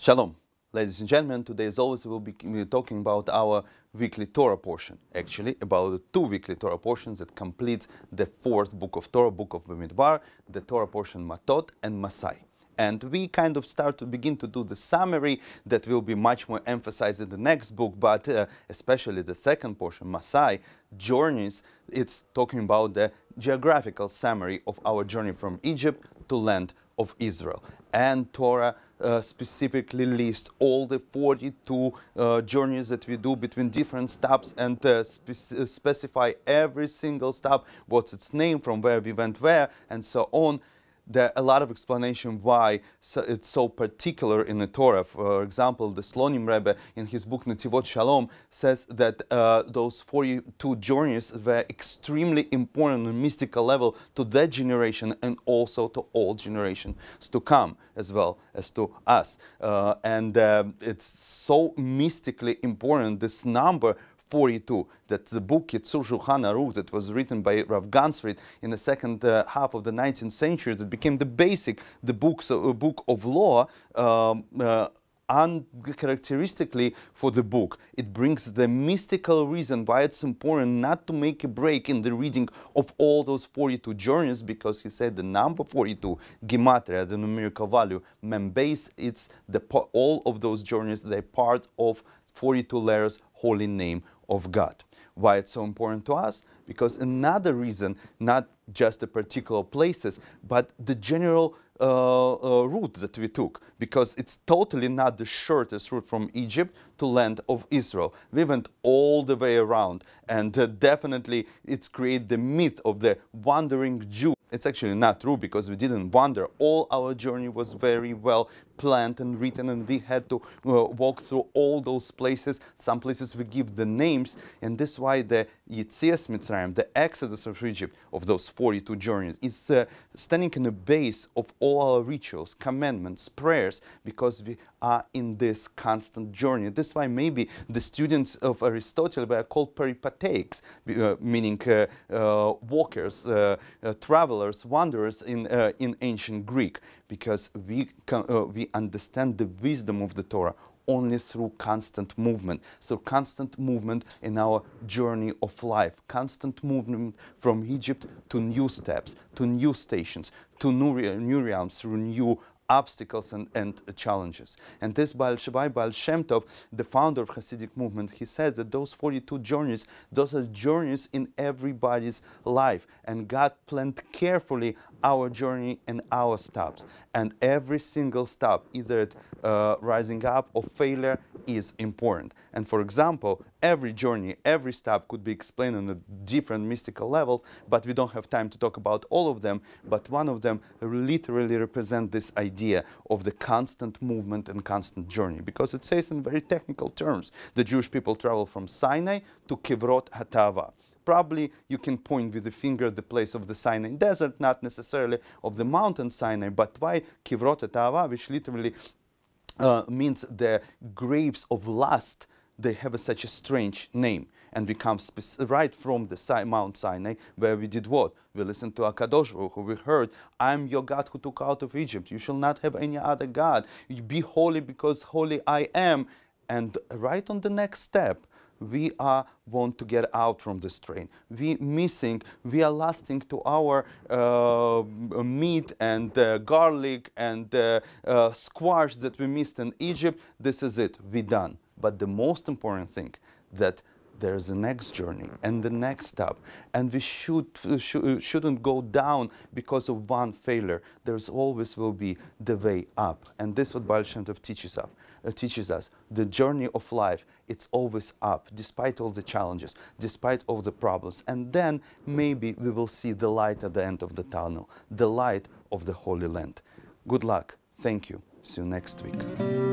Shalom, ladies and gentlemen. Today, as always, we'll be talking about our weekly Torah portion. Actually, about the two weekly Torah portions that completes the fourth book of Torah, book of Bamidbar, the Torah portion Matot and Masai. And we kind of begin to do the summary that will be much more emphasized in the next book, but especially the second portion, Masai, journeys, it's talking about the geographical summary of our journey from Egypt to land of Israel. And Torah specifically lists all the 42 journeys that we do between different stops and specify every single stop, what's its name, from where we went where, and so on. There are a lot of explanation why it's so particular in the Torah. For example, the Slonim Rabbi in his book Netivot Shalom says that those 42 journeys were extremely important on a mystical level to that generation and also to all generations to come, as well as to us. It's so mystically important, this number 42, that the book Yitzur Shulchan Aruch that was written by Rav Gansfried in the second half of the 19th century, that became the book of law, uncharacteristically for the book. It brings the mystical reason why it's important not to make a break in the reading of all those 42 journeys, because he said the number 42, Gematria, the numerical value, Membeis, it's all of those journeys, they're part of 42 letters, holy name of God. Why it's so important to us? Because another reason, not just the particular places, but the general route that we took, because it's totally not the shortest route from Egypt to land of Israel. We went all the way around, and definitely it's created the myth of the wandering Jew. It's actually not true, because we didn't wander. All our journey was very well planned and written, and we had to walk through all those places. Some places we give the names, and this is why the Yetzias Mitzrayim, the Exodus of Egypt, of those 42 journeys, is standing in the base of all our rituals, commandments, prayers, because we are in this constant journey. This is why maybe the students of Aristotle were called peripateics, meaning walkers, travelers, wanderers in ancient Greek, because we understand the wisdom of the Torah only through constant movement in our journey of life, constant movement from Egypt to new steps, to new stations, to new realms, through new obstacles and challenges. And this Baal Shem Tov, the founder of Hasidic movement, he says that those 42 journeys, those are journeys in everybody's life, and God planned carefully our journey and our stops. And every single stop, either at rising up or failure, is important. And for example, every journey, every stop could be explained on a different mystical levels, but we don't have time to talk about all of them. But one of them literally represents this idea of the constant movement and constant journey, because it says in very technical terms, the Jewish people travel from Sinai to Kivrot Hatava. Probably you can point with the finger at the place of the Sinai desert, not necessarily of the mountain Sinai, but why Kivrot Hatava, which literally means the graves of lust. They have such a strange name, and we come right from the Mount Sinai, where we did what? We listened to HaKadosh Baruch Hu. We heard, I am your God who took out of Egypt. You shall not have any other God. You be holy because holy I am. And right on the next step, we want to get out from this train. We are lusting to our meat and garlic and squash that we missed in Egypt. This is it, we done. But the most important thing, that there's a next journey and the next stop, and we shouldn't go down because of one failure. There's always will be the way up, and this is what Baal Shem Tov teaches us. The journey of life, it's always up, despite all the challenges, despite all the problems, and then maybe we will see the light at the end of the tunnel, the light of the Holy Land. Good luck. Thank you. See you next week.